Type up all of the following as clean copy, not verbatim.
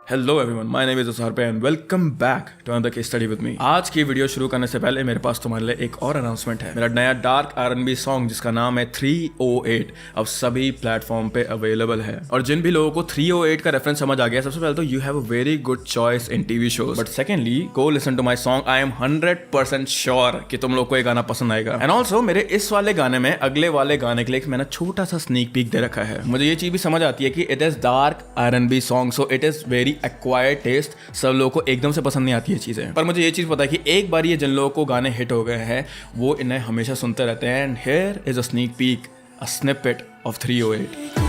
Hello everyone, my name is Azhar and welcome back to another case study with me. आज की video शुरू करने से पहले मेरे पास तुम्हारे लिए एक और अनाउंसमेंट है। मेरा नया डार्क R&B सॉन्ग जिसका नाम है 308 अब सभी प्लेटफॉर्म पे अवेलेबल है। और जिन भी लोगों को 308 का रेफरेंस समझ आ गया, सबसे पहले तो you have a very good choice in TV shows, but secondly go listen to my song. I am 100% sure कि तुम लोग को ये गाना पसंद आएगा। एंड ऑल्सो मेरे इस वाले गाने में अगले वाले गाने के लिए मैंने छोटा सा स्नीक पीक दे रखा है। मुझे ये चीज भी समझ आती है कि it is dark R&B song, so it is very acquired taste. सब लोगों को एकदम से पसंद नहीं आती है चीजें, पर मुझे ये चीज पता है कि एक बार ये जिन लोगों को गाने हिट हो गए हैं वो इन्हें हमेशा सुनते रहते हैं। And here is a sneak peek, a snippet of 308।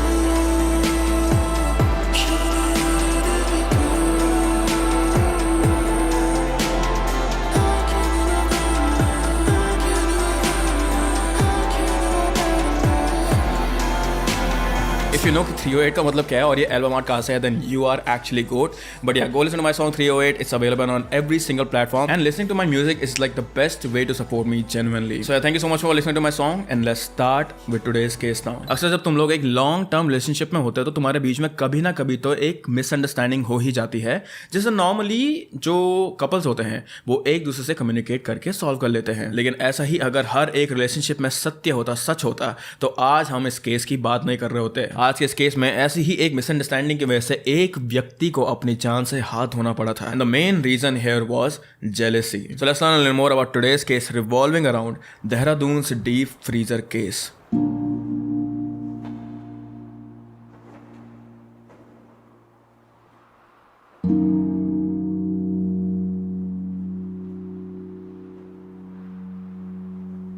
If you know कि 308 का मतलब क्या है और ये एल्बम आर्ट कहाँ से है, then you are actually good. But yeah, go listen to my song 308. It's available on every single platform. And listening to my music is like the best way to support me genuinely. So yeah, thank you so much for listening to my song. And let's start with today's case now. अक्सर जब तुम लोग एक long term relationship में होते हो तो तुम्हारे बीच में कभी ना कभी तो एक मिसअंडरस्टैंडिंग हो ही जाती है, जिसे नॉर्मली जो कपल्स होते हैं वो एक दूसरे से कम्युनिकेट करके सॉल्व कर लेते हैं। लेकिन ऐसा ही अगर हर एक रिलेशनशिप में सत्य होता, सच होता, तो आज हम इस केस की बात नहीं कर रहे होते। आज के इस केस में ऐसी ही एक मिसअंडरस्टैंडिंग की वजह से एक व्यक्ति को अपनी जान से हाथ धोना पड़ा था। And the main reason here was jealousy. So let's learn a little more about today's case revolving around Dehradun's deep freezer case.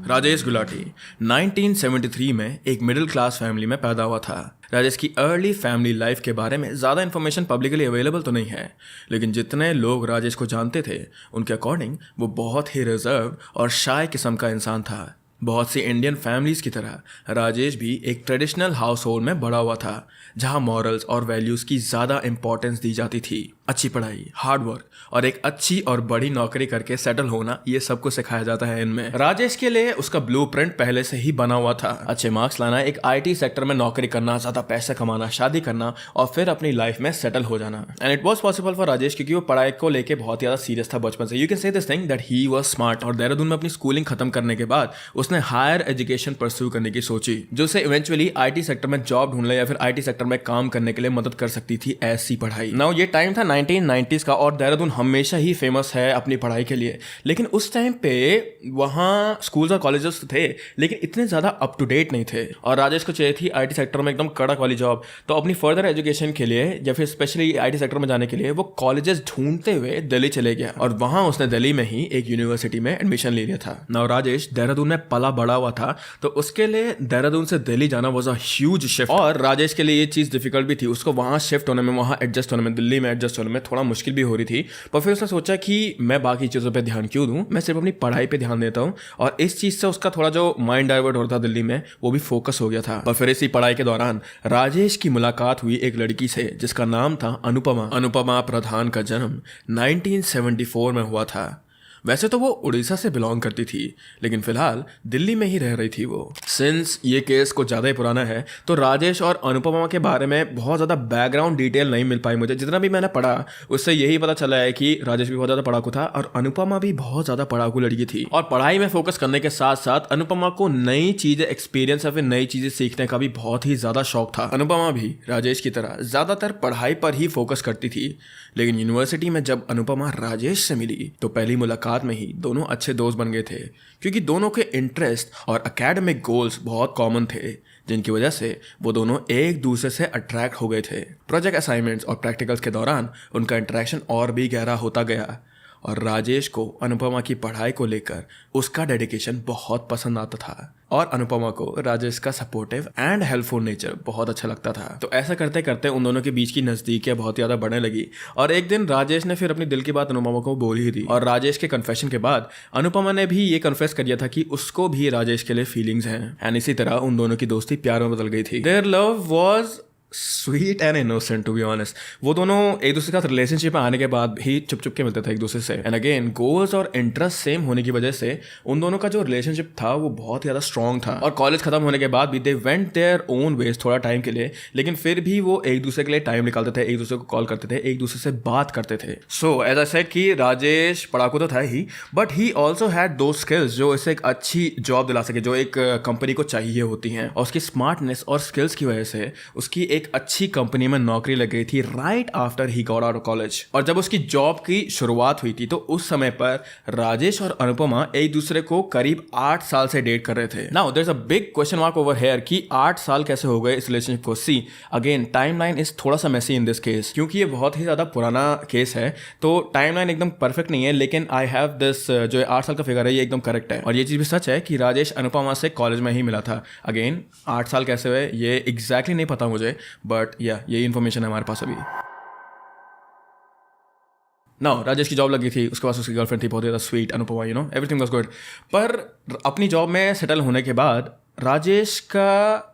Rajesh Gulati 1973 में एक मिडिल क्लास फैमिली में पैदा हुआ था। राजेश की अर्ली फैमिली लाइफ के बारे में ज़्यादा इन्फॉर्मेशन पब्लिकली अवेलेबल तो नहीं है, लेकिन जितने लोग राजेश को जानते थे उनके अकॉर्डिंग वो बहुत ही रिजर्व और शाय किस्म का इंसान था। बहुत सी इंडियन फैमिलीज़ की तरह राजेश भी एक ट्रेडिशनल हाउस होल्ड में बड़ा हुआ था, जहां मॉरल्स और वैल्यूज़ की ज़्यादा इंपॉर्टेंस दी जाती थी। अच्छी पढ़ाई, हार्ड वर्क और एक अच्छी और बड़ी नौकरी करके सेटल होना, ये सब कुछ सिखाया जाता है इनमें। राजेश के लिए उसका ब्लूप्रिंट पहले से ही बना हुआ था। अच्छे मार्क्स लाना, एक IT सेक्टर में नौकरी करना, ज़्यादा पैसे कमाना, शादी करना और फिर अपनी लाइफ में सेटल हो जाना। And it was possible for Rajesh क्योंकि वो पढ़ाई को लेकर बहुत ज़्यादा सीरियस था बचपन से। You can say this thing that he was smart. और देहरादून में अपनी स्कूलिंग खत्म करने के बाद उसने हायर एजुकेशन परस्यू करने की सोची, जो उसे इवेंचुअली IT सेक्टर में जॉब ढूंढ ले या फिर IT सेक्टर में काम करने के लिए मदद कर सकती थी ऐसी पढ़ाई। नाउ ये टाइम था 1990s का और देहरादून हमेशा ही फेमस है अपनी पढ़ाई के लिए। लेकिन उस टाइम पे वहाँ स्कूल्स और कॉलेजेस थे, लेकिन इतने ज़्यादा अप टू डेट नहीं थे। और राजेश को चाहिए थी IT सेक्टर में एकदम कड़क वाली जॉब, तो अपनी फर्दर एजुकेशन के लिए या फिर स्पेशली IT सेक्टर में जाने के लिए वो कॉलेजेस ढूंढते हुए दिल्ली चले गया और वहाँ उसने दिल्ली में ही एक यूनिवर्सिटी में एडमिशन ले लिया था। नाउ राजेश देहरादून में पला बड़ा हुआ था, तो उसके लिए देहरादून से दिल्ली जाना वाज अ ह्यूज शिफ्ट। और राजेश के लिए ये चीज़ डिफिकल्ट भी थी, उसको वहाँ शिफ्ट होने में, वहाँ एडजस्ट होने में, दिल्ली में एडजस्ट होने में थोड़ा मुश्किल भी हो रही थी। पर फिर उसने सोचा कि मैं बाकी चीज़ों पे ध्यान क्यों दूँ, मैं सिर्फ अपनी पढ़ाई पे ध्यान देता हूँ। और इस चीज़ से उसका थोड़ा जो माइंड डाइवर्ट हो रहा था दिल्ली में, वो भी फोकस हो गया था। पर फिर इसी पढ़ाई के दौरान राजेश की मुलाकात हुई एक लड़की से जिसका नाम था अनुपमा। अनुपमा प्रधान का जन्म 1974 में हुआ था। वैसे तो वो उड़ीसा से बिलोंग करती थी, लेकिन फिलहाल दिल्ली में ही रह रही थी वो। सिंस ये केस कुछ ज़्यादा ही पुराना है तो राजेश और अनुपमा के बारे में बहुत ज़्यादा बैकग्राउंड डिटेल नहीं मिल पाई मुझे। जितना भी मैंने पढ़ा उससे यही पता चला है कि राजेश भी बहुत ज़्यादा पढ़ाकू था और अनुपमा भी बहुत ज़्यादा पढ़ाकू लड़की थी। और पढ़ाई में फोकस करने के साथ साथ अनुपमा को नई चीज़ें एक्सपीरियंस या फिर नई चीज़ें सीखने का भी बहुत ही ज़्यादा शौक था। अनुपमा भी राजेश की तरह ज़्यादातर पढ़ाई पर ही फोकस करती थी, लेकिन यूनिवर्सिटी में जब अनुपमा राजेश से मिली तो पहली मुलाकात में ही दोनों अच्छे दोस्त बन गए थे, क्योंकि दोनों के इंटरेस्ट और एकेडमिक गोल्स बहुत कॉमन थे, जिनकी वजह से वो दोनों एक दूसरे से अट्रैक्ट हो गए थे। प्रोजेक्ट असाइनमेंट्स और प्रैक्टिकल्स के दौरान उनका इंटरेक्शन और भी गहरा होता गया और राजेश को अनुपमा की पढ़ाई को लेकर उसका डेडिकेशन बहुत पसंद आता था और अनुपमा को राजेश का सपोर्टिव एंड हेल्पफुल नेचर बहुत अच्छा लगता था। तो ऐसा करते करते उन दोनों के बीच की नज़दीकियाँ बहुत ज़्यादा बढ़ने लगी और एक दिन राजेश ने फिर अपनी दिल की बात अनुपमा को बोल ही दी। और राजेश के कन्फेशन के बाद अनुपमा ने भी ये कन्फेस कर दिया था कि उसको भी राजेश के लिए फीलिंग्स हैं। एंड इसी तरह उन दोनों की दोस्ती प्यार में बदल गई थी। Their love was sweet and innocent to be honest. वो दोनों एक दूसरे के साथ रिलेशनशिप में आने के बाद ही चुप चुप के मिलते थे एक दूसरे से। एंड अगेन गोल्स और इंटरेस्ट सेम होने की वजह से उन दोनों का जो रिलेशनशिप था वो बहुत ही ज़्यादा स्ट्रॉन्ग था। और कॉलेज खत्म होने के बाद भी they went their own ways थोड़ा टाइम के लिए, लेकिन फिर भी वो एक दूसरे के लिए टाइम निकालते थे, एक दूसरे को कॉल करते थे, एक दूसरे से बात करते थे। सो एज आई सेड कि राजेश पढ़ाकू तो था ही, बट ही ऑल्सो हैड दो स्किल्स जो इसे एक अच्छी जॉब दिला सके, जो एक कंपनी को चाहिए होती हैं। और उसकी स्मार्टनेस और स्किल्स की वजह से उसकी एक अच्छी कंपनी में नौकरी लग गई थी right after he got out of college. और जब उसकी जॉब की शुरुआत हुई थी तो उस समय पर राजेश और अनुपमा एक दूसरे को करीब 8 साल से डेट कर रहे थे। Now there is a big question mark over here कि 8 साल कैसे हो गए इस रिलेशनशिप को। सी अगेन टाइमलाइन इज थोड़ा सा मेसी इन दिस केस, क्योंकि ये बहुत ही ज्यादा पुराना केस है तो टाइमलाइन एकदम परफेक्ट नहीं है, लेकिन आई हैव दिस जो 8 साल का फिगर है ये एकदम करेक्ट है। और ये चीज भी सच है कि राजेश अनुपमा से कॉलेज में ही मिला था। अगेन 8 साल कैसे हुए ये एग्जैक्टली नहीं पता मुझे, बट या यही इन्फॉर्मेशन है हमारे पास अभी। नाउ राजेश की जॉब लगी थी, उसके पास उसकी गर्लफ्रेंड थी बहुत ज़्यादा sweet Anupama, everything was good. पर अपनी जॉब में सेटल होने के बाद राजेश का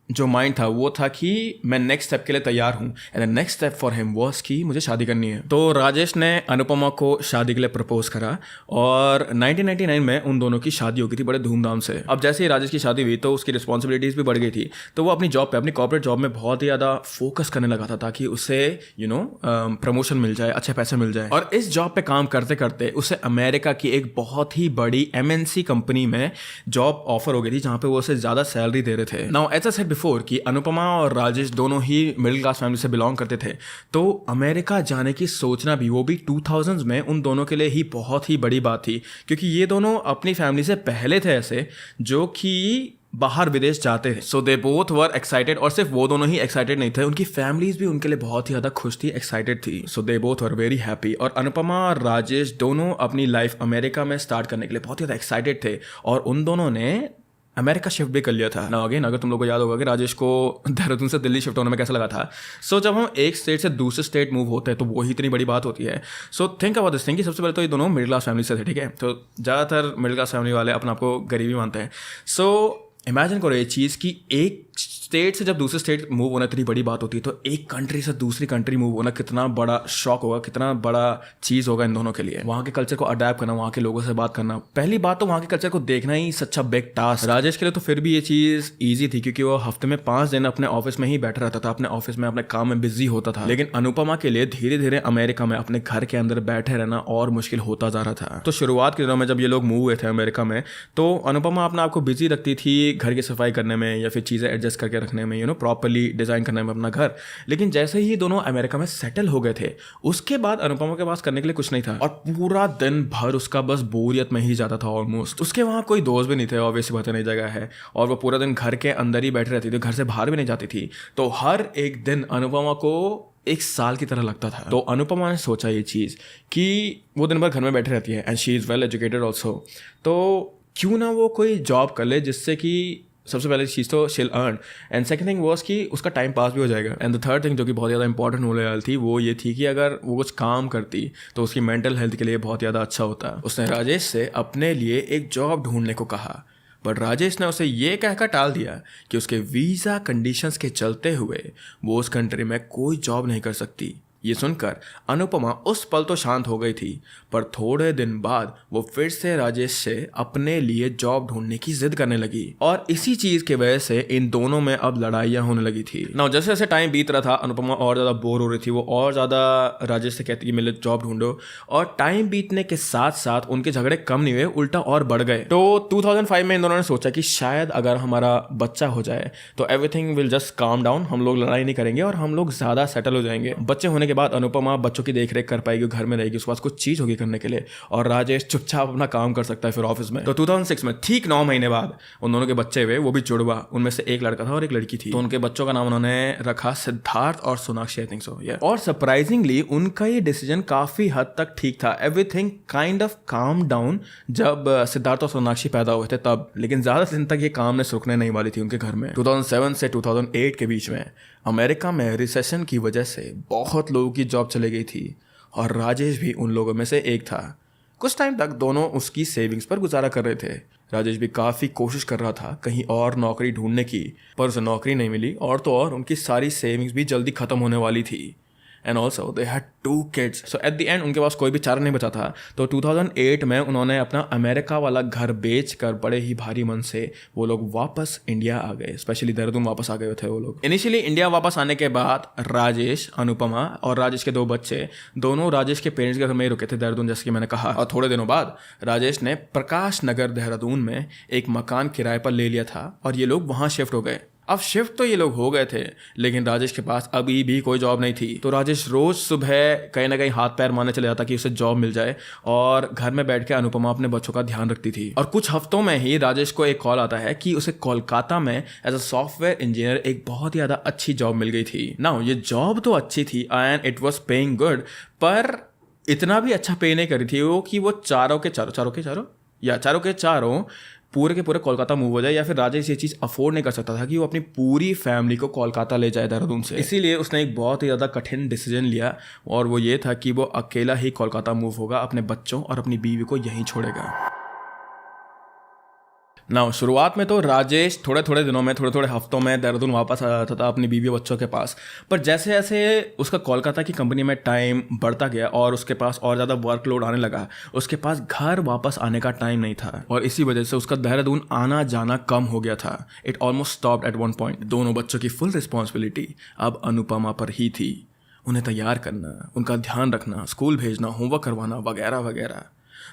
जो माइंड था वो था कि मैं नेक्स्ट स्टेप के लिए तैयार हूँ। And the next step for him was कि मुझे शादी करनी है। तो राजेश ने अनुपमा को शादी के लिए प्रपोज करा और 1999 में उन दोनों की शादी हो गई थी बड़े धूमधाम से। अब जैसे ही राजेश की शादी हुई तो उसकी रिस्पॉन्सिबिलिटीज़ भी बढ़ गई थी, तो वो अपनी जॉब पे, अपनी कॉर्पोरेट जॉब में बहुत ही ज़्यादा फोकस करने लगा था ताकि उसे प्रमोशन मिल जाए, अच्छे पैसे मिल जाए। और इस जॉब पे काम करते करते उसे अमेरिका की एक बहुत ही बड़ी MNC कंपनी में जॉब ऑफर हो गई थी जहाँ पे वो उसे ज़्यादा सैलरी दे रहे थे। Now as I said before कि अनुपमा और राजेश दोनों ही मिडिल क्लास फैमिली से बिलोंग करते थे, तो अमेरिका जाने की सोचना भी, वो भी 2000s में, उन दोनों के लिए ही बहुत ही बड़ी बात थी, क्योंकि ये दोनों अपनी फैमिली से पहले थे ऐसे जो कि बाहर विदेश जाते हैं। सो दे बोथ वर एक्साइटेड, और सिर्फ वो दोनों ही एक्साइटेड नहीं थे, उनकी फैमिलीज भी उनके लिए बहुत ही ज़्यादा खुश थी, एक्साइटेड थी। So they both were very happy. और अनुपमा और राजेश दोनों अपनी लाइफ अमेरिका में स्टार्ट करने के लिए बहुत ही ज़्यादा एक्साइटेड थे, और उन दोनों ने अमेरिका शिफ्ट भी कर लिया था ना। अगेन अगर तुम लोग को याद होगा कि राजेश को देहरादून से दिल्ली शिफ्ट होने में कैसा लगा था। सो जब हम एक स्टेट से दूसरे स्टेट मूव होते हैं तो वो ही इतनी बड़ी बात होती है। So think about this thing कि सबसे पहले तो ये दोनों मिडिल क्लास फैमिली से थे, ठीक है। तो ज़्यादातर मिडिल क्लास फैमिली वाले अपने आप को गरीबी मानते हैं। सो इमेजिन करो ये चीज़ कि एक स्टेट से जब दूसरे स्टेट मूव होना इतनी बड़ी बात होती है, तो एक कंट्री से दूसरी कंट्री मूव होना कितना बड़ा शॉक होगा, कितना बड़ा चीज़ होगा इन दोनों के लिए। वहाँ के कल्चर को अडेप्ट करना, वहाँ के लोगों से बात करना, पहली बात तो वहाँ के कल्चर को देखना ही सच्चा बिग टास्क। राजेश के लिए तो फिर भी ये चीज़ ईजी थी, क्योंकि वो हफ्ते में 5 दिन अपने ऑफिस में ही बैठा रहता था, अपने ऑफिस में अपने काम में बिजी होता था। लेकिन अनुपमा के लिए धीरे धीरे अमेरिका में अपने घर के अंदर बैठे रहना और मुश्किल होता जा रहा था। तो शुरुआत के दिनों में जब ये लोग मूव हुए थे अमेरिका में, तो अनुपमा अपने आप को बिजी रखती थी घर की सफाई करने में या फिर चीज़ें एडजस्ट करके रखने में, प्रॉपर्ली डिजाइन करने में अपना घर। लेकिन जैसे ही दोनों अमेरिका में सेटल हो गए थे, उसके बाद अनुपमा के पास करने के लिए कुछ नहीं था, और पूरा दिन भर उसका बस बोरियत में ही जाता था ऑलमोस्ट। उसके वहाँ कोई दोस्त भी नहीं थे, ऑब्वियस बात है, नई जगह है, और वो पूरा दिन घर के अंदर ही बैठी रहती थी, घर से बाहर भी नहीं जाती थी। तो हर एक दिन अनुपमा को एक साल की तरह लगता था। तो अनुपमा ने सोचा ये चीज़ कि वो दिन भर घर में बैठी रहती है and she is well educated also, तो क्यों ना वो कोई जॉब कर ले जिससे कि सबसे पहले चीज़ तो शील earn, and second thing was कि उसका टाइम पास भी हो जाएगा। एंड द थर्ड थिंग जो कि बहुत ज़्यादा इंपॉर्टेंट होने वाली थी वो ये थी कि अगर वो कुछ काम करती तो उसकी मेंटल हेल्थ के लिए बहुत ज़्यादा अच्छा होता। उसने राजेश से अपने लिए एक जॉब ढूंढने को कहा, बट राजेश ने उसे ये कहकर टाल दिया कि उसके वीज़ा कंडीशंस के चलते हुए वो उस कंट्री में कोई जॉब नहीं कर सकती। ये सुनकर अनुपमा उस पल तो शांत हो गई थी, पर थोड़े दिन बाद वो फिर से राजेश से अपने लिए जॉब ढूंढने की जिद करने लगी, और इसी चीज की वजह से इन दोनों में अब लड़ाइयाँ होने लगी थी। ना जैसे जैसे टाइम बीत रहा था, अनुपमा और ज़्यादा बोर हो रही थी, वो और ज़्यादा राजेश से कहती कि मेरे लिए जॉब ढूंढो, और टाइम बीतने के साथ साथ उनके झगड़े कम नहीं हुए, उल्टा और बढ़ गए। तो 2005 में इन दोनों ने सोचा कि शायद अगर हमारा बच्चा हो जाए तो everything will just calm down, हम लोग लड़ाई नहीं करेंगे और हम लोग ज़्यादा सेटल हो जाएंगे। बच्चे होने के बाद अनुपमा बच्चों की देखरेख कर पाएगी, घर में रहेगी, उसके पास कुछ चीज होगी करने के लिए, और राजेश चुपचाप अपना काम कर सकता है फिर ऑफिस में। तो 2006 में ठीक 9 महीने बाद उन दोनों के बच्चे हुए, वो भी जुड़वा, उनमें से एक लड़का था और एक लड़की थी। तो उनके बच्चों का नाम उन्होंने रखा सिद्धार्थ और सोनाक्षी, आई थिंक सो। और सरप्राइजिंगली उनका ये डिसीजन काफी हद तक ठीक था, everything kind of calm down जब सिद्धार्थ और सोनाक्षी पैदा हुए थे तब। लेकिन ज्यादा दिन तक ये कामनेस रुकने नहीं वाली थी उनके घर में। 2007 से 2008 के बीच में अमेरिका में रिसेशन की वजह से बहुत लोगों की जॉब चली गई थी, और राजेश भी उन लोगों में से एक था। कुछ टाइम तक दोनों उसकी सेविंग्स पर गुजारा कर रहे थे, राजेश भी काफ़ी कोशिश कर रहा था कहीं और नौकरी ढूंढने की, पर उसे नौकरी नहीं मिली और तो और उनकी सारी सेविंग्स भी जल्दी ख़त्म होने वाली थी। And also they had 2 kids, so at the end उनके पास कोई भी चारा नहीं बचा था। तो 2008 में उन्होंने अपना अमेरिका वाला घर बेच कर बड़े ही भारी मन से वो लोग वापस इंडिया आ गए, स्पेशली देहरादून वापस आ गए थे वो लोग। इनिशियली इंडिया वापस आने के बाद राजेश, अनुपमा और राजेश के 2 बच्चे दोनों राजेश के पेरेंट्स के घर में ही रुके थे देहरादून, जैसे कि मैंने कहा। और थोड़े दिनों बाद राजेश ने प्रकाश नगर देहरादून में एक मकान किराए पर ले लिया था और ये लोग वहाँ शिफ्ट हो गए। अब शिफ्ट तो ये लोग हो गए थे, लेकिन राजेश के पास अभी भी कोई जॉब नहीं थी। तो राजेश रोज सुबह कहीं ना कहीं हाथ पैर मारने चले जाता कि उसे जॉब मिल जाए, और घर में बैठ के अनुपमा अपने बच्चों का ध्यान रखती थी। और कुछ हफ्तों में ही राजेश को एक कॉल आता है कि उसे कोलकाता में एज अ सॉफ्टवेयर इंजीनियर एक बहुत ही ज़्यादा अच्छी जॉब मिल गई थी। नाउ ये जॉब तो अच्छी थी and it was paying good, पर इतना भी अच्छा पे नहीं करी थी वो कि वो चारों के चारों पूरे के पूरे कोलकाता मूव हो जाए, या फिर राजेश ये चीज़ अफोर्ड नहीं कर सकता था कि वो अपनी पूरी फैमिली को कोलकाता ले जाए देहरादून से। इसीलिए उसने एक बहुत ही ज़्यादा कठिन डिसीजन लिया, और वो ये था कि वो अकेला ही कोलकाता मूव होगा, अपने बच्चों और अपनी बीवी को यहीं छोड़ेगा। ना शुरुआत में तो राजेश थोड़े थोड़े दिनों में, थोड़े थोड़े हफ्तों में देहरादून वापस आ जाता था अपनी बीवी बच्चों के पास। पर जैसे जैसे उसका कोलकाता की कंपनी में टाइम बढ़ता गया और उसके पास और ज़्यादा वर्कलोड आने लगा, उसके पास घर वापस आने का टाइम नहीं था, और इसी वजह से उसका देहरादून आना जाना कम हो गया था। It almost stopped at one point. दोनों बच्चों की फुल रिस्पॉन्सिबिलिटी अब अनुपमा पर ही थी। उन्हें तैयार करना, उनका ध्यान रखना, स्कूल भेजना, होमवर्क करवाना वगैरह वगैरह।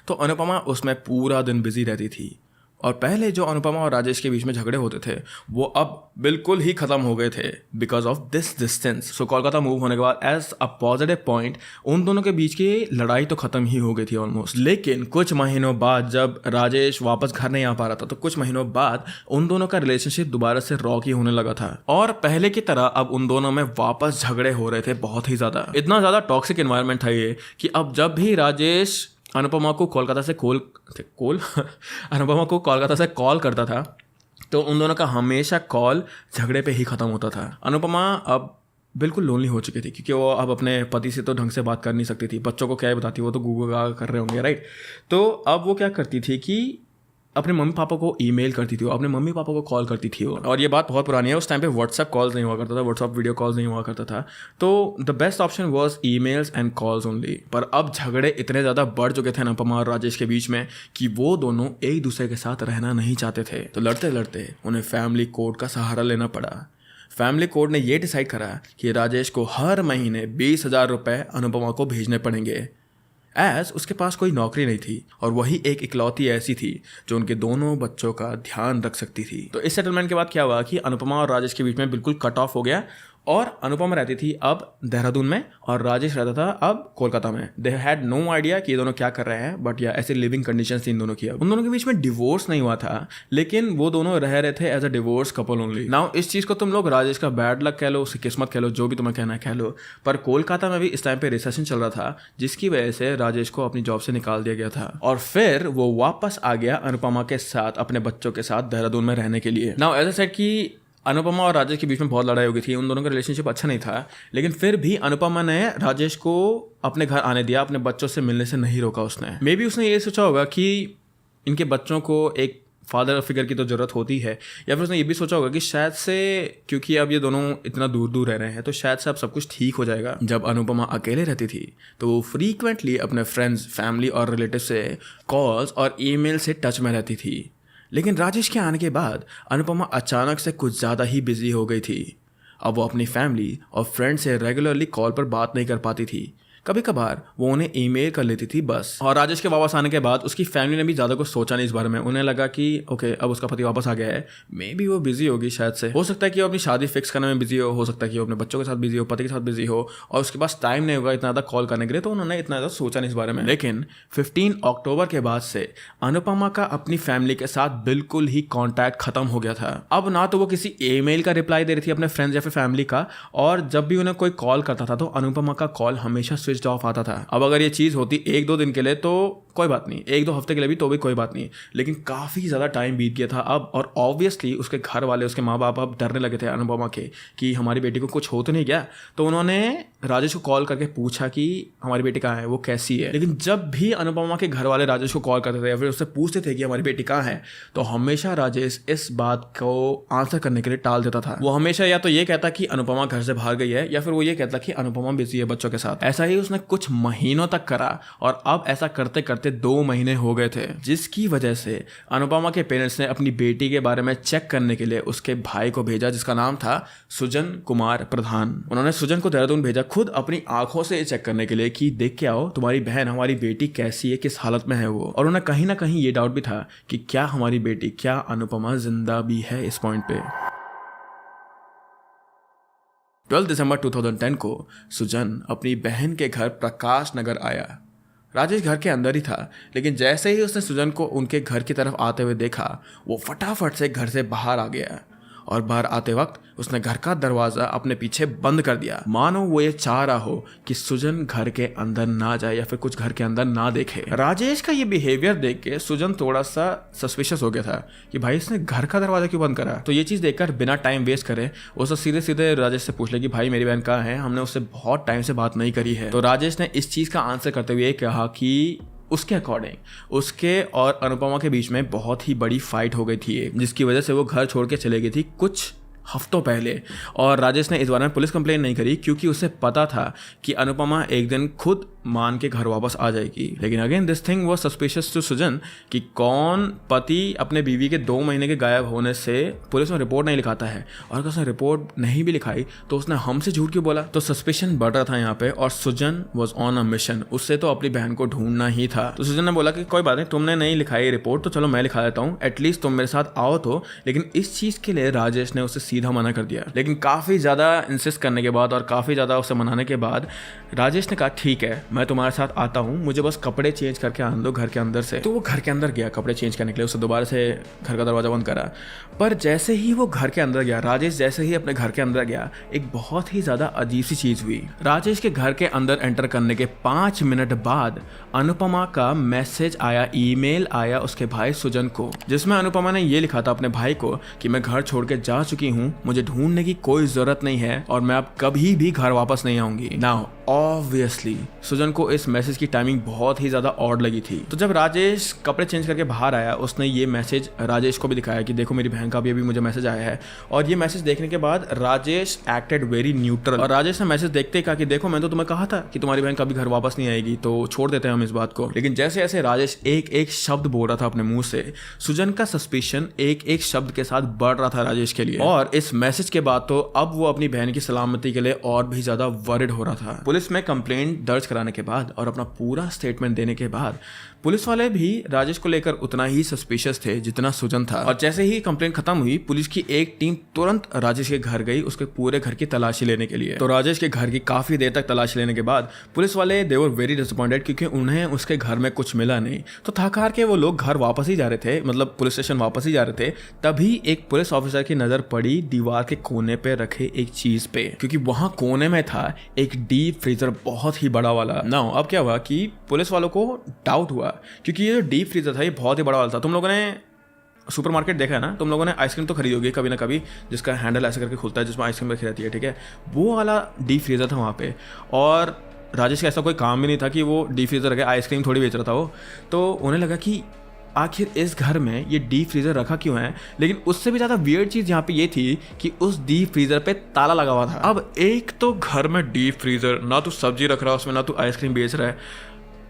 तो अनुपमा उसमें पूरा दिन बिजी रहती थी। और पहले जो अनुपमा और राजेश के बीच में झगड़े होते थे वो अब बिल्कुल ही ख़त्म हो गए थे because of this distance. So Kolkata move होने के बाद एज अ पॉजिटिव पॉइंट उन दोनों के बीच की लड़ाई तो ख़त्म ही हो गई थी ऑलमोस्ट। लेकिन कुछ महीनों बाद जब राजेश वापस घर नहीं आ पा रहा था, तो कुछ महीनों बाद उन दोनों का रिलेशनशिप दोबारा से रॉकी होने लगा था, और पहले की तरह अब उन दोनों में वापस झगड़े हो रहे थे बहुत ही ज़्यादा। इतना ज़्यादा टॉक्सिक एनवायरनमेंट था ये कि अब जब भी राजेश अनुपमा को कोलकाता से अनुपमा को कोलकाता से कॉल करता था, तो उन दोनों का हमेशा कॉल झगड़े पे ही ख़त्म होता था। अनुपमा अब बिल्कुल लोनली हो चुकी थी, क्योंकि वो अब अपने पति से तो ढंग से बात कर नहीं सकती थी। बच्चों को क्या ही बताती, वो तो गूगल कर रहे होंगे, राइट। तो अब वो क्या करती थी कि अपने मम्मी पापा को ईमेल करती थी, वो अपने मम्मी पापा को कॉल करती थी। और ये बात बहुत पुरानी है, उस टाइम पे व्हाट्सएप कॉल्स नहीं हुआ करता था, व्हाट्सएप वीडियो कॉल्स नहीं हुआ करता था, तो the best option was emails and calls only. पर अब झगड़े इतने ज़्यादा बढ़ चुके थे अनुपमा और राजेश के बीच में कि वो दोनों एक दूसरे के साथ रहना नहीं चाहते थे। तो लड़ते लड़ते उन्हें फैमिली कोर्ट का सहारा लेना पड़ा। फैमिली कोर्ट ने ये डिसाइड करा कि राजेश को हर महीने 20,000 रुपये अनुपमा को भेजने पड़ेंगे, एज उसके पास कोई नौकरी नहीं थी और वही एक इकलौती ऐसी थी जो उनके दोनों बच्चों का ध्यान रख सकती थी। तो इस सेटलमेंट के बाद क्या हुआ कि अनुपमा और राजेश के बीच में बिल्कुल कट ऑफ हो गया, और अनुपमा रहती थी अब देहरादून में और राजेश रहता था अब कोलकाता में। दे हैड नो आइडिया कि ये दोनों क्या कर रहे हैं, बट या ऐसी लिविंग कंडीशंस थी इन दोनों की। अब उन दोनों के बीच में डिवोर्स नहीं हुआ था, लेकिन वो दोनों रह रहे थे as a divorce couple only. Now इस चीज़ को तुम लोग राजेश का बैड लक कह लो, उसकी किस्मत कह लो, जो भी तुम्हें कहना है कह लो, पर कोलकाता में भी इस टाइम पे रिसेशन चल रहा था, जिसकी वजह से राजेश को अपनी जॉब से निकाल दिया गया था, और फिर वो वापस आ गया अनुपमा के साथ अपने बच्चों के साथ देहरादून में रहने के लिए। नाउ एज अ सेड कि अनुपमा और राजेश के बीच में बहुत लड़ाई हो गई थी, उन दोनों का रिलेशनशिप अच्छा नहीं था, लेकिन फिर भी अनुपमा ने राजेश को अपने घर आने दिया, अपने बच्चों से मिलने से नहीं रोका उसने। मे बी उसने ये सोचा होगा कि इनके बच्चों को एक फादर फिगर की तो ज़रूरत होती है, या फिर उसने ये भी सोचा होगा कि शायद से क्योंकि अब ये दोनों इतना दूर दूर रह रहे हैं तो शायद से अब सब कुछ ठीक हो जाएगा। जब अनुपमा अकेले रहती थी तो वो फ्रीक्वेंटली अपने फ्रेंड्स, फैमिली और रिलेटिव से कॉल्स और ईमेल से टच में रहती थी। लेकिन राजेश के आने के बाद अनुपमा अचानक से कुछ ज़्यादा ही बिजी हो गई थी। अब वो अपनी फैमिली और फ्रेंड से रेगुलरली कॉल पर बात नहीं कर पाती थी, कभी कभार वो उन्हें ईमेल कर लेती थी बस। और राजेश के वापस आने के बाद उसकी फैमिली ने भी ज़्यादा कुछ सोचा नहीं इस बारे में। उन्हें लगा कि ओके अब उसका पति वापस आ गया है, मे बी वो बिजी होगी, शायद से हो सकता है कि वो अपनी शादी फिक्स करने में बिजी हो सकता है कि वो अपने बच्चों के साथ बिजी हो, पति के साथ बिजी हो, और उसके पास टाइम नहीं होगा इतना ज़्यादा कॉल करने के लिए, तो उन्होंने इतना ज़्यादा सोचा नहीं इस बारे में। लेकिन 15 अक्टूबर के बाद से अनुपमा का अपनी फैमिली के साथ बिल्कुल ही कॉन्टैक्ट खत्म हो गया था। अब ना तो वो किसी ईमेल का रिप्लाई दे रही थी अपने फ्रेंड्स या फिर फैमिली का, और जब भी उन्हें कोई कॉल करता था तो अनुपमा का कॉल हमेशा स्विच ऑफ आता था। अब अगर ये चीज़ होती 1-2 दिन के लिए तो कोई बात नहीं, 1-2 हफ्ते के लिए भी तो भी कोई बात नहीं, लेकिन काफ़ी ज़्यादा टाइम बीत गया था अब, और ऑब्वियसली उसके घर वाले, उसके माँ बाप अब डरने लगे थे अनुपमा के कि हमारी बेटी को कुछ हो तो नहीं गया। तो उन्होंने राजेश को कॉल करके पूछा कि हमारी बेटी कहाँ है, वो कैसी है। लेकिन जब भी अनुपमा के घर वाले राजेश को कॉल करते थे या फिर उससे पूछते थे कि हमारी बेटी कहाँ है, तो हमेशा राजेश इस बात को आंसर करने के लिए टाल देता था। वो हमेशा या तो ये कहता कि अनुपमा घर से बाहर गई है या फिर वो ये कहता कि अनुपमा बिजी है बच्चों के साथ। ऐसा ही उसने कुछ महीनों तक करा और अब ऐसा करते करते 2 महीने हो गए थे, जिसकी वजह से अनुपमा के पेरेंट्स ने अपनी बेटी के बारे में चेक करने के लिए उसके भाई को भेजा, जिसका नाम था सुजन कुमार प्रधान। उन्होंने सुजन को देहरादून भेजा खुद अपनी आंखों से चेक करने के लिए कि देख के आओ तुम्हारी बहन, हमारी बेटी कैसी है, किस हालत में है वो। और उन्हें कहीं ना कहीं ये डाउट भी था कि क्या हमारी बेटी, क्या अनुपमा जिंदा भी है इस पॉइंट पे। 12 दिसंबर 2010 को सुजन अपनी बहन के घर प्रकाश नगर आया। राजेश घर के अंदर ही था, लेकिन जैसे ही उसने सुजन को उनके घर की तरफ आते हुए देखा, वो फटाफट से घर से बाहर आ गया और बाहर आते वक्त उसने घर का दरवाजा अपने पीछे बंद कर दिया, मानो वो ये चाह रहा हो कि सुजन घर के अंदर ना जाए या फिर कुछ घर के अंदर ना देखे। राजेश का ये बिहेवियर देख के सुजन थोड़ा सा सस्पिशियस हो गया था कि भाई इसने घर का दरवाजा क्यों बंद करा। तो ये चीज देखकर बिना टाइम वेस्ट करे उसने सीधे सीधे राजेश से पूछ ले कि भाई मेरी बहन कहाँ है, हमने उससे बहुत टाइम से बात नहीं करी है। तो राजेश ने इस चीज का आंसर करते हुए कहा कि उसके अकॉर्डिंग उसके और अनुपमा के बीच में बहुत ही बड़ी फाइट हो गई थी, जिसकी वजह से वो घर छोड़ के चले गई थी कुछ हफ्तों पहले। और राजेश ने इस बारे में पुलिस कंप्लेंट नहीं करी क्योंकि उसे पता था कि अनुपमा एक दिन खुद मान के घर वापस आ जाएगी। लेकिन again this thing was suspicious to Susan कि कौन पति अपने बीवी के 2 महीने के गायब होने से पुलिस में रिपोर्ट नहीं लिखाता है, और अगर उसने रिपोर्ट नहीं भी लिखाई तो उसने हमसे झूठ क्यों बोला। तो सस्पिशन बढ़ रहा था यहाँ पे और सुजन वाज ऑन अ मिशन, उससे तो अपनी बहन को ढूंढना ही था। तो सुजन ने बोला कि कोई बात नहीं, तुमने नहीं लिखाई रिपोर्ट तो चलो मैं लिखा देता हूँ, एटलीस्ट तुम मेरे साथ आओ तो। लेकिन इस चीज के लिए राजेश ने उसे सीधा मना कर दिया। लेकिन काफी ज्यादा इंसिस्ट करने के बाद और काफी ज्यादा उसे मनाने के बाद राजेश ने कहा ठीक है मैं तुम्हारे साथ आता हूँ, मुझे बस कपड़े चेंज करके आने दो घर के अंदर से। तो वो घर के अंदर गया कपड़े चेंज करने के लिए, उसने दोबारा से घर का दरवाजा बंद करा। पर जैसे ही वो घर के अंदर गया, राजेश जैसे ही अपने घर के अंदर गया, एक बहुत ही ज्यादा अजीब सी चीज हुई। राजेश के घर के अंदर एंटर करने के 5 मिनट बाद अनुपमा का मैसेज आया, ईमेल आया उसके भाई सुजन को, जिसमें अनुपमा ने ये लिखा था अपने भाई को कि मैं घर छोड़ के जा चुकी हूँ, मुझे ढूंढने की कोई जरूरत नहीं है और मैं अब कभी भी घर वापस नहीं आऊंगी। नाउ ऑब्वियसली सुजन को इस मैसेज की टाइमिंग बहुत ही ज्यादा ऑड लगी थी। तो जब राजेश कपड़े चेंज करके बाहर आया, उसने ये मैसेज राजेश को भी दिखाया कि देखो मेरी बहन का भी अभी मुझे मैसेज आया है। और ये मैसेज देखने के बाद राजेश एक्टेड वेरी न्यूट्रल, और राजेश ने मैसेज देखते ही कहा कि देखो मैं तो तुम्हें कहा था कि तुम्हारी बहन कभी घर वापस नहीं आएगी, तो छोड़ देते हैं हम इस बात को। लेकिन जैसे जैसे राजेश एक एक शब्द बोल रहा था अपने मुंह से, सुजन का सस्पिशन एक एक शब्द के साथ बढ़ रहा था राजेश के लिए। और इस मैसेज के बाद तो अब वो अपनी बहन की सलामती के लिए और भी ज्यादा वरिड हो रहा था। पुलिस में कंप्लेंट दर्ज कराने के बाद और अपना पूरा स्टेटमेंट देने के बाद पुलिस वाले भी राजेश को लेकर उतना ही सस्पिशियस थे जितना सुजन था। और जैसे ही कंप्लेंट खत्म हुई, पुलिस की एक टीम तुरंत राजेश के घर गई उसके पूरे घर की तलाशी लेने के लिए। तो राजेश के घर की काफी देर तक तलाशी लेने के बाद पुलिस वाले दे वर वेरी डिसअपॉइंटेड क्योंकि उन्हें उसके घर में कुछ मिला नहीं। तो थक हार के वो लोग घर वापस ही जा रहे थे, मतलब पुलिस स्टेशन वापस ही जा रहे थे, तभी एक पुलिस ऑफिसर की नजर पड़ी दीवार के कोने पे रखे एक चीज पे, क्योंकि वहां कोने में था एक डीप फ्रीजर बहुत ही बड़ा वाला। ना अब क्या हुआ कि पुलिस वालों को डाउट हुआ क्योंकि ये जो डीप फ्रीजर था ये बहुत ही बड़ा वाला था। तुम लोगों ने सुपरमार्केट देखा है ना, तुम लोगों ने आइसक्रीम तो खरीदी होगी कभी ना कभी, जिसका हैंडल ऐसे करके खुलता है जिसमें आइसक्रीम रखी रहती है, ठीक है, वो वाला डीप फ्रीजर था वहाँ पे। और राजेश का ऐसा कोई काम भी नहीं था कि वो डीप फ्रीजर रखे आइसक्रीम थोड़ी बेच रहा था वो। तो उन्हें लगा कि आखिर इस घर में ये डीप फ्रीजर रखा क्यों है। लेकिन उससे भी ज़्यादा वियर्ड चीज़ यहाँ पे ये थी कि उस डीप फ्रीजर पे ताला लगा हुआ था। अब एक तो घर में डीप फ्रीजर, ना तो सब्जी रख रहा है उसमें, ना तो आइसक्रीम बेच रहा है,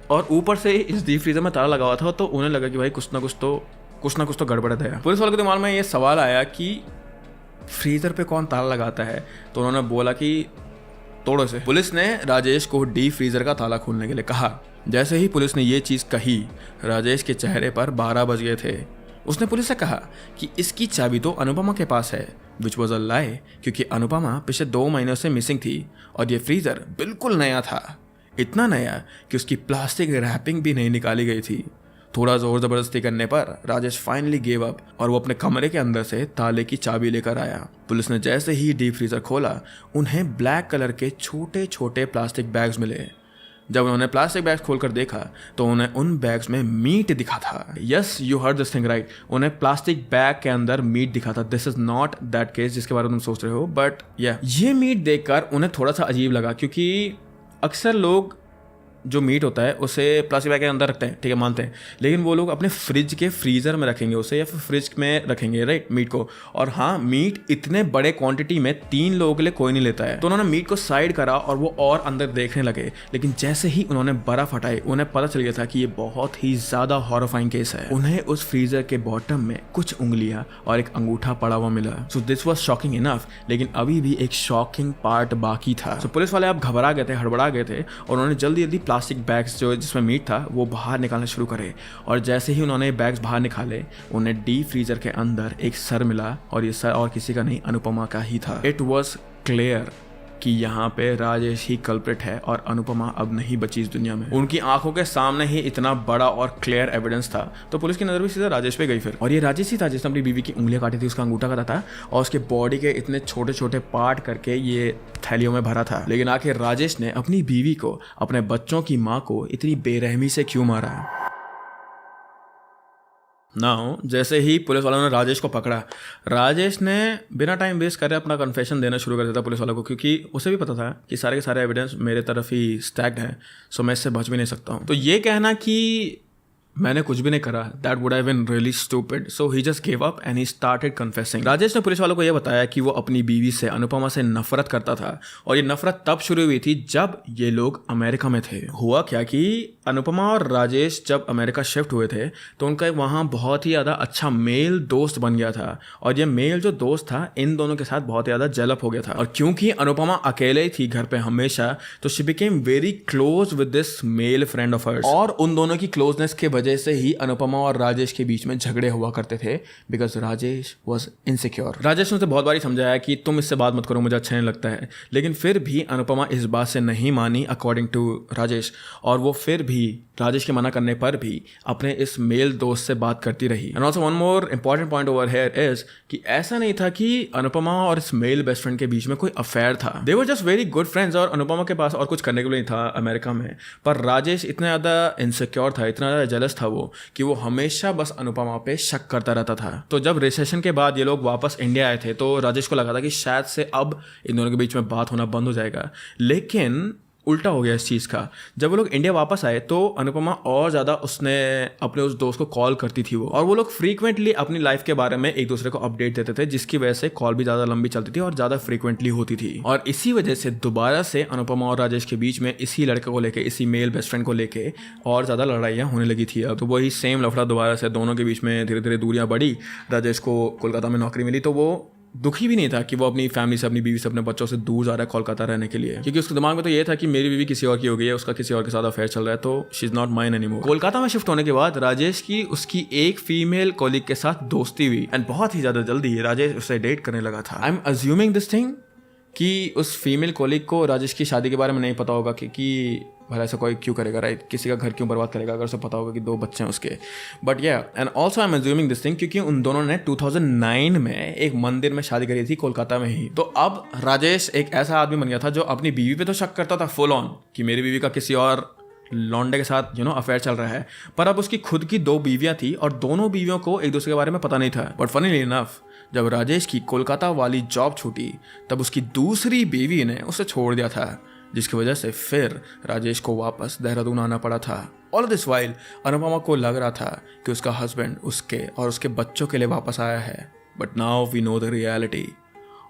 और ऊपर से इस डीप फ्रीजर में ताला लगा हुआ था। तो उन्हें लगा कि भाई कुछ ना कुछ तो गड़बड़ है। पुलिस वालों के दिमाग में ये सवाल आया कि फ्रीजर पे कौन ताला लगाता है। तो उन्होंने बोला कि तोड़ो से। पुलिस ने राजेश को डीप फ्रीजर का ताला खोलने के लिए कहा। जैसे ही पुलिस ने ये चीज़ कही, राजेश के चेहरे पर 12 बज गए थे। उसने पुलिस से कहा कि इसकी चाबी तो अनुपमा के पास है, विच वॉज अ लाई, क्योंकि अनुपमा पिछले 2 महीनों से मिसिंग थी और ये फ्रीजर बिल्कुल नया था, इतना नया कि उसकी प्लास्टिक रैपिंग भी नहीं निकाली गई थी। थोड़ा जोर जबरदस्ती करने पर राजेश फाइनली गेव अप और वो अपने कमरे के अंदर से ताले की चाबी लेकर आया। पुलिस ने जैसे ही डीप फ्रीजर खोला, उन्हें ब्लैक कलर के छोटे छोटे प्लास्टिक बैग्स मिले जब उन्होंने प्लास्टिक बैग्स खोलकर देखा तो उन्हें उन बैग्स में मीट दिखा था। Yes, you heard this thing right, उन्हें प्लास्टिक बैग के अंदर मीट दिखा था। This is not that case जिसके बारे में तुम सोच रहे हो, बट ये मीट देखकर उन्हें थोड़ा सा अजीब लगा, क्योंकि अक्सर लोग जो मीट होता है उसे प्लास्टिक बैग के अंदर रखते हैं, ठीक है, मानते हैं, लेकिन वो लोग अपने फ्रिज के फ्रीज़र में रखेंगे उसे, या फिर फ्रिज में रखेंगे राइट मीट को। और हाँ, मीट इतने बड़े क्वांटिटी में 3 लोगों के लिए कोई नहीं लेता है। तो उन्होंने मीट को साइड करा और वो और अंदर देखने लगे, लेकिन जैसे ही उन्होंने बर्फ हटाई उन्हें पता चल गया था कि ये बहुत ही ज़्यादा हॉरिफाइंग केस है। उन्हें उस फ्रीज़र के बॉटम में कुछ उंगलियां और एक अंगूठा पड़ा हुआ मिला। So this was shocking enough, लेकिन अभी भी एक शॉकिंग पार्ट बाकी था। सो पुलिस वाले अब घबरा गए थे, हड़बड़ा गए थे, और उन्होंने जल्दी जल्दी प्लास्टिक बैग्स जो जिसमें मीट था वो बाहर निकालना शुरू करे। और जैसे ही उन्होंने बैग्स बाहर निकाले, उन्हें डीप फ्रीजर के अंदर एक सर मिला, और ये सर और किसी का नहीं, अनुपमा का ही था। इट वॉज क्लियर कि यहाँ पे राजेश ही कल्प्रिट है और अनुपमा अब नहीं बची इस दुनिया में। उनकी आंखों के सामने ही इतना बड़ा और क्लियर एविडेंस था, तो पुलिस की नजर भी सीधा राजेश पे गई फिर। और ये राजेश ही था जिसने अपनी बीवी की उंगलियां काटी थी, उसका अंगूठा काटा था, और उसके बॉडी के इतने छोटे छोटे पार्ट करके ये थैलियों में भरा था। लेकिन आखिर राजेश ने अपनी बीवी को, अपने बच्चों की माँ को इतनी बेरहमी से क्यों मारा? नाउ जैसे ही पुलिस वालों ने राजेश को पकड़ा, राजेश ने बिना टाइम वेस्ट करे अपना कन्फेशन देना शुरू कर दिया था पुलिस वालों को, क्योंकि उसे भी पता था कि सारे के सारे एविडेंस मेरे तरफ ही स्टैक्ड हैं, सो मैं इससे बच भी नहीं सकता हूँ। तो ये कहना कि मैंने कुछ भी नहीं करा, that would have been really stupid, so he just give up and he started confessing. Rajesh ने पुलिस वालों को यह बताया कि वो अपनी बीवी से, अनुपमा से नफरत करता था, और ये नफरत तब शुरू हुई थी जब ये लोग अमेरिका में थे। हुआ क्या कि अनुपमा और राजेश जब अमेरिका शिफ्ट हुए थे तो उनका वहाँ बहुत ही ज़्यादा अच्छा मेल दोस्त बन गया था, और ये मेल जो दोस्त था इन दोनों के साथ बहुत ज़्यादा जेलप हो गया था। और क्योंकि अनुपमा अकेले ही थी घर पे हमेशा, तो she became very close with this male friend of hers, और उन दोनों की क्लोजनेस के वजह से ही अनुपमा और राजेश के बीच में झगड़े हुआ करते थे, because Rajesh was insecure. Rajesh ने उसे बहुत बारी समझाया कि तुम इससे बात मत करो, मुझे अच्छा नहीं लगता है, लेकिन फिर भी अनुपमा इस बात से नहीं मानी अकॉर्डिंग टू राजेश, और वो फिर भी राजेश के मना करने पर भी अपने इस मेल दोस्त से बात करती रही। And also one more important point over here is कि ऐसा नहीं था कि अनुपमा और इस मेल बेस्ट फ्रेंड के बीच में कोई अफेयर था, they were just very good friends, और अनुपमा के पास और कुछ करने के लिए नहीं था अमेरिका में। पर राजेश इतना ज़्यादा इनसिक्योर था, इतना ज़्यादा जेलस था वो, कि वो हमेशा बस अनुपमा पे शक करता रहता था। तो जब रिसेशन के बाद ये लोग वापस इंडिया आए थे तो राजेश को लगा था कि शायद से अब इन दोनों के बीच में बात होना बंद हो जाएगा, लेकिन उल्टा हो गया इस चीज़ का। जब वो लोग इंडिया वापस आए तो अनुपमा और ज़्यादा उसने अपने उस दोस्त को कॉल करती थी वो, और वो लोग फ्रीक्वेंटली अपनी लाइफ के बारे में एक दूसरे को अपडेट देते थे, जिसकी वजह से कॉल भी ज़्यादा लंबी चलती थी और ज़्यादा फ्रीक्वेंटली होती थी। और इसी वजह से दोबारा से अनुपमा और राजेश के बीच में इसी लड़के को लेके, इसी मेल बेस्ट फ्रेंड को लेके और ज़्यादा लड़ाइयाँ होने लगी थी। अब तो वही सेम लफड़ा दोबारा से, दोनों के बीच में धीरे धीरे दूरियाँ बढ़ी। राजेश को कोलकाता में नौकरी मिली तो वो दुखी भी नहीं था कि वो अपनी फैमिली से, अपनी बीवी से, अपने बच्चों से दूर जा रहा है कोलकाता रहने के लिए, क्योंकि उसके दिमाग में तो ये था कि मेरी बीवी किसी और की हो गई है, उसका किसी और के साथ अफेयर चल रहा है, तो she is not mine anymore. Kolkata में शिफ्ट होने के बाद राजेश की उसकी एक फीमेल कॉलीग के साथ दोस्ती हुई, एंड बहुत ही ज़्यादा जल्दी राजेश उससे डेट करने लगा था। I am assuming this thing कि उस फीमेल कॉलीग को राजेश की शादी के बारे में नहीं पता होगा, कि भला ऐसा कोई क्यों करेगा, राइट, किसी का घर क्यों बर्बाद करेगा अगर उसे पता होगा कि 2 बच्चे हैं उसके। बट या and also I am assuming this thing क्योंकि उन दोनों ने 2009 में एक मंदिर में शादी करी थी कोलकाता में ही। तो अब राजेश एक ऐसा आदमी बन गया था जो अपनी बीवी पे तो शक करता था फुल ऑन कि मेरी बीवी का किसी और लॉन्डे के साथ अफेयर चल रहा है, पर अब उसकी खुद की 2 बीवियां थी और दोनों बीवियों को एक दूसरे के बारे में पता नहीं था। बट फनीली इनफ जब राजेश की कोलकाता वाली जॉब छूटी तब उसकी दूसरी बीवी ने उसे छोड़ दिया था, जिसकी वजह से फिर राजेश को वापस देहरादून आना पड़ा था। ऑल दिस वाइल अनुपमा को लग रहा था कि उसका हस्बैंड उसके और उसके बच्चों के लिए वापस आया है, but now we know the reality.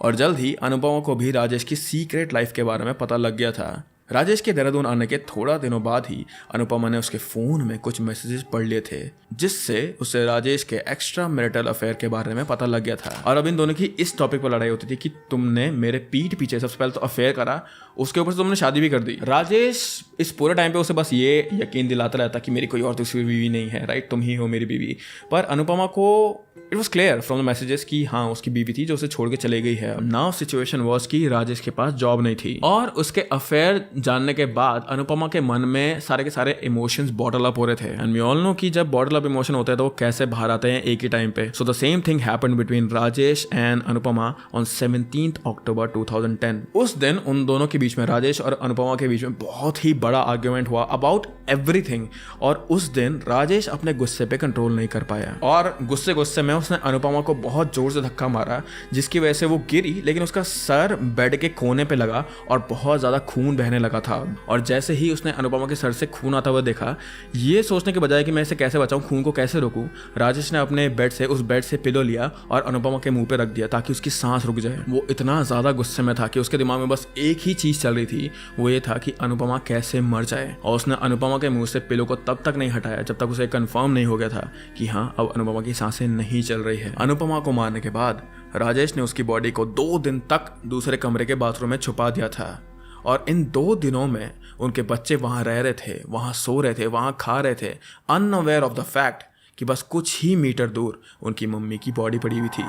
और जल्द ही अनुपमा को भी राजेश की सीक्रेट लाइफ के बारे में पता लग गया था। राजेश के देहरादून आने के थोड़ा दिनों बाद ही अनुपमा ने उसके फ़ोन में कुछ मैसेजेस पढ़ लिए थे, जिससे उसे राजेश के एक्स्ट्रा मैरिटल अफेयर के बारे में पता लग गया था। और अब इन दोनों की इस टॉपिक पर लड़ाई होती थी कि तुमने मेरे पीठ पीछे सबसे पहले तो अफेयर करा, उसके ऊपर से तुमने शादी भी कर दी। राजेश इस पूरे टाइम पे उसे बस ये यकीन दिलाता रहता कि मेरी कोई और दूसरी बीवी नहीं है, राइट, तुम ही हो मेरी बीवी। पर अनुपमा को it was clear from the messages कि हाँ उसकी बीवी थी जो उसे छोड़ के चले गई है। नाउ सिचुएशन वॉज कि राजेश के पास जॉब नहीं थी और उसके अफेयर जानने के बाद अनुपमा के मन में सारे के सारे इमोशंस बॉटल अप हो रहे थे। एंड वी ऑल नो कि जब बॉटल अप इमोशन होते हैं तो वो कैसे बाहर आते हैं एक ही टाइम पे। So the same thing happened between Rajesh and Anupama on 17 अक्टूबर 2010। उस दिन उन दोनों के बीच में, राजेश और अनुपमा के बीच में बहुत ही बड़ा आर्ग्यूमेंट हुआ अबाउट एवरीथिंग। और उस दिन राजेश अपने गुस्से पे कंट्रोल नहीं कर पाया और गुस्से में उसने अनुपमा को बहुत जोर से धक्का मारा, जिसकी वजह से वो गिरी, लेकिन उसका सर बेड के कोने पे लगा और बहुत ज्यादा खून बहने लगा था। और जैसे ही उसने अनुपमा के सर से खून आता हुआ देखा, ये सोचने के बजाय कि मैं इसे कैसे बचाऊं, खून को कैसे रोकूं, राजेश ने अपने उस बेड से पिलो लिया और अनुपमा के मुंह पे रख दिया ताकि उसकी सांस रुक जाए। वो इतना ज्यादा गुस्से में था कि उसके दिमाग में बस एक ही चीज चल रही थी, वो ये था कि अनुपमा कैसे मर जाए। और उसने अनुपमा के मुंह से पिलो को तब तक नहीं हटाया जब तक उसे कंफर्म नहीं हो गया था कि हाँ अब अनुपमा की सांसें नहीं चल रही है। अनुपमा को मारने के बाद राजेश ने उसकी बॉडी को 2 दिन तक दूसरे कमरे के बाथरूम में छुपा दिया था और इन 2 दिनों में उनके बच्चे वहां रह रहे थे, वहां सो रहे थे, वहां खा रहे थे, अनअवेयर ऑफ द फैक्ट कि बस कुछ ही मीटर दूर उनकी मम्मी की बॉडी पड़ी हुई थी।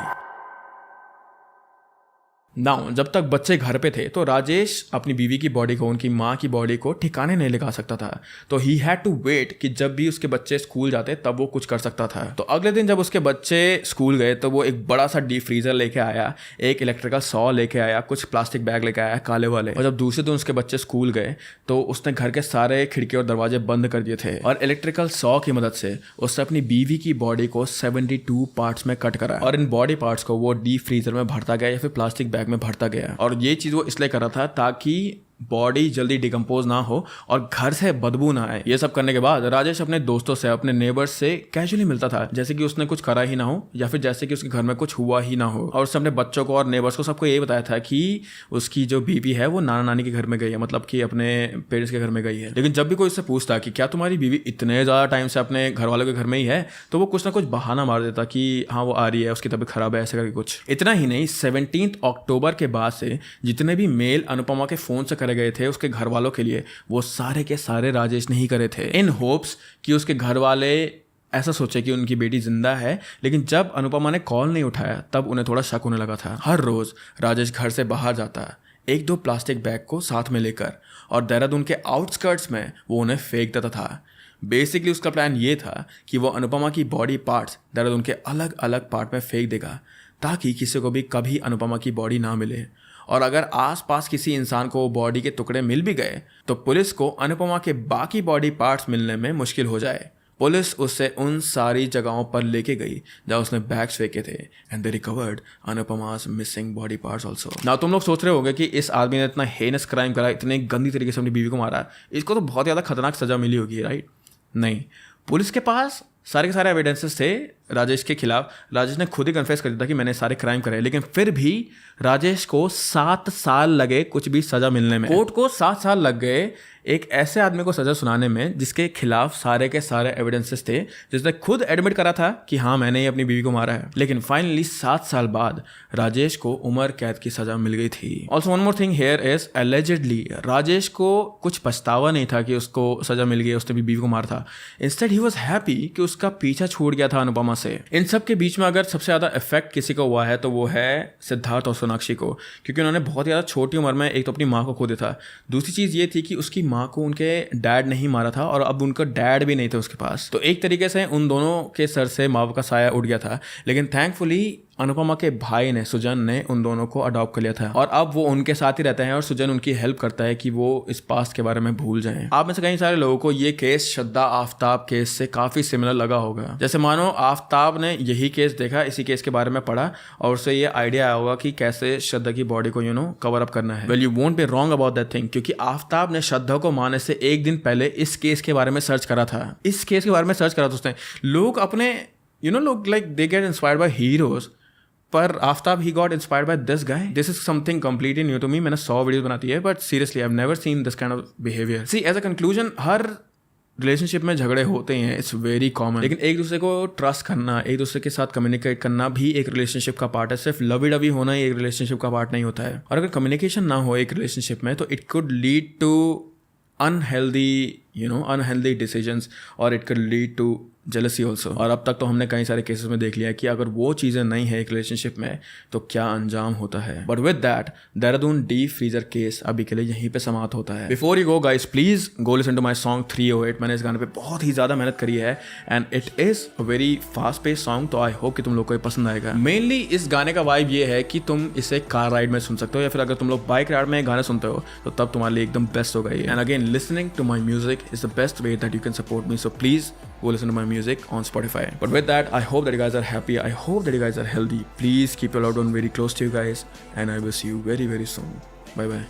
नाउ जब तक बच्चे घर पे थे तो राजेश अपनी बीवी की बॉडी को, उनकी माँ की बॉडी को ठिकाने नहीं लगा सकता था। तो ही हैड टू वेट कि जब भी उसके बच्चे स्कूल जाते तब वो कुछ कर सकता था। तो अगले दिन जब उसके बच्चे स्कूल गए तो वो एक बड़ा सा डीप फ्रीजर लेके आया, एक इलेक्ट्रिकल सॉ लेके आया, कुछ प्लास्टिक बैग लेके आया काले वाले। और जब दूसरे दिन उसके बच्चे स्कूल गए तो उसने घर के सारे खिड़की और दरवाजे बंद कर दिए थे और इलेक्ट्रिकल सॉ की मदद से उसने अपनी बीवी की बॉडी को 72 पार्ट्स में कट करा और इन बॉडी पार्ट्स को वो डीप फ्रीजर में भरता गया या फिर प्लास्टिक बैग में भरता गया। और ये चीज वो इसलिए कर रहा था ताकि बॉडी जल्दी डिकम्पोज ना हो और घर से बदबू ना आए। ये सब करने के बाद राजेश अपने दोस्तों से, अपने नेबर्स से कैजुअली मिलता था, जैसे कि उसने कुछ करा ही ना हो या फिर जैसे कि उसके घर में कुछ हुआ ही ना हो। और उसने अपने बच्चों को और नेबर्स को सबको ये बताया था कि उसकी जो बीवी है वो नाना नानी के घर में गई है, मतलब कि अपने पेरेंट्स के घर में गई है। लेकिन जब भी कोई उससे पूछता कि क्या तुम्हारी बीवी इतने ज़्यादा टाइम से अपने घर वालों के घर में ही है, तो वो कुछ ना कुछ बहाना मार देता कि हाँ वो आ रही है, उसकी तबीयत खराब है, ऐसे करके कुछ। इतना ही नहीं, 17 अक्टूबर के बाद से जितने भी मेल अनुपमा के फ़ोन से करे गए थे उसके घर वालों के लिए, वो सारे के सारे राजेश ने ही करे थे, इन होप्स कि उसके घर वाले ऐसा सोचे कि उनकी बेटी जिंदा है। लेकिन जब अनुपमा ने कॉल नहीं उठाया तब उन्हें थोड़ा शक होने लगा था। हर रोज राजेश घर से बाहर जाता 1-2 प्लास्टिक बैग को साथ में लेकर और देहरादून के आउटस्कर्ट्स में वो उन्हें फेंक देता था। बेसिकली उसका प्लान ये था कि वो अनुपमा की बॉडी पार्ट्स देहरादून के अलग अलग पार्ट में फेंक देगा ताकि किसी को भी कभी अनुपमा की बॉडी ना मिले। और अगर आसपास किसी इंसान को बॉडी के टुकड़े मिल भी गए तो पुलिस को अनुपमा के बाकी बॉडी पार्ट्स मिलने में मुश्किल हो जाए। पुलिस उससे उन सारी जगहों पर लेके गई जहाँ उसने बैग्स फेंके थे and they recovered Anupama's missing body parts also. ना तुम लोग सोच रहे होगे कि इस आदमी ने इतना हेनस क्राइम करा, इतने गंदी तरीके से अपनी बीवी को मारा, इसको तो बहुत ज़्यादा खतरनाक सजा मिली होगी, राइट? नहीं, पुलिस के पास सारे के सारे एविडेंसेस थे राजेश के खिलाफ। राजेश ने खुद ही कन्फेस कर दिया था कि मैंने सारे क्राइम करे, लेकिन फिर भी राजेश को 7 साल लगे कुछ भी सजा मिलने में। कोर्ट को 7 साल लग गए एक ऐसे आदमी को सजा सुनाने में जिसके खिलाफ सारे के सारे एविडेंसेस थे, जिसने खुद एडमिट करा था कि हाँ मैंने ही अपनी बीवी को मारा है। लेकिन फाइनली 7 साल बाद राजेश को उम्र कैद की सजा मिल गई थी। Also one more thing here is allegedly Rajesh को कुछ पछतावा नहीं था कि उसको सजा मिल गई, उसने भी बीवी को मारा था। इंस्टेड ही वॉज हैप्पी कि उसका पीछा छूट गया था अनुपमा से। इन सब के बीच में अगर सबसे ज़्यादा इफेक्ट किसी को हुआ है तो वो है सिद्धार्थ और सोनाक्षी को, क्योंकि उन्होंने बहुत ज़्यादा छोटी उम्र में एक तो अपनी माँ को खो दिया था, दूसरी चीज़ ये थी कि उसकी माँ को उनके डैड नहीं मारा था और अब उनका डैड भी नहीं थे उसके पास। तो एक तरीके से उन दोनों के सर से माँ का साया उठ गया था। लेकिन थैंकफुली अनुपमा के भाई ने, सुजन ने, उन दोनों को अडॉप्ट कर लिया था और अब वो उनके साथ ही रहते हैं और सुजन उनकी हेल्प करता है कि वो इस पास्ट के बारे में भूल जाएं। आप में से कई सारे लोगों को ये केस श्रद्धा आफ्ताब केस से काफी सिमिलर लगा होगा। जैसे मानो आफ्ताब ने यही केस देखा, इसी केस के बारे में पढ़ा और उससे ये आइडिया आया होगा कि कैसे श्रद्धा की बॉडी को कवर अप करना है। Well you won't be wrong about that thing, क्योंकि आफ्ताब ने श्रद्धा को मारने से एक दिन पहले इस केस के बारे में सर्च करा था। इस केस के बारे में सर्च करा था उसने। लोग अपने लोग like they get inspired by heroes, पर Aftab he got inspired by this guy. This is something completely new to me. मैंने 100 वीडियोस बनाती है but seriously I have never seen this kind of behaviour. See as a conclusion, हर relationship में झगड़े होते हैं, it's very common, लेकिन एक दूसरे को ट्रस्ट करना, एक दूसरे के साथ कम्युनिकेट करना भी एक रिलेशनशिप का पार्ट है। सिर्फ लवी डवी होना ही एक रिलेशनशिप का पार्ट नहीं होता है। और अगर कम्युनिकेशन ना हो एक रिलेशनशिप में तो it could lead to unhealthy decisions or it could lead to jealousy also. और अब तक तो हमने कई सारे केसेस में देख लिया है कि अगर वो चीज़ें नहीं है एक रिलेशनशिप में तो क्या अंजाम होता है। But with that Dehradun deep freezer case अभी के लिए यहीं पे समाप्त होता है। Before you go guys, please go listen to my song 308। मैंने इस गाने पे बहुत ही ज़्यादा मेहनत करी है and it is a very fast pace song, तो आई होप कि तुम लोग को ये पसंद आएगा। मेनली इस गाने का वाइब ये है कि तुम इसे कार राइड में सुन सकते हो, या फिर अगर तुम लोग बाइक राइड में गाने सुनते हो तो तब तुम्हारे लिए एकदम बेस्ट होगा ये। And again, listening to my music is the best way that you can support me, so please go listen to my music on Spotify. But with that, I hope that you guys are happy. I hope that you guys are healthy. Please keep your loved one very close to you guys, and I will see you very, very soon. Bye bye.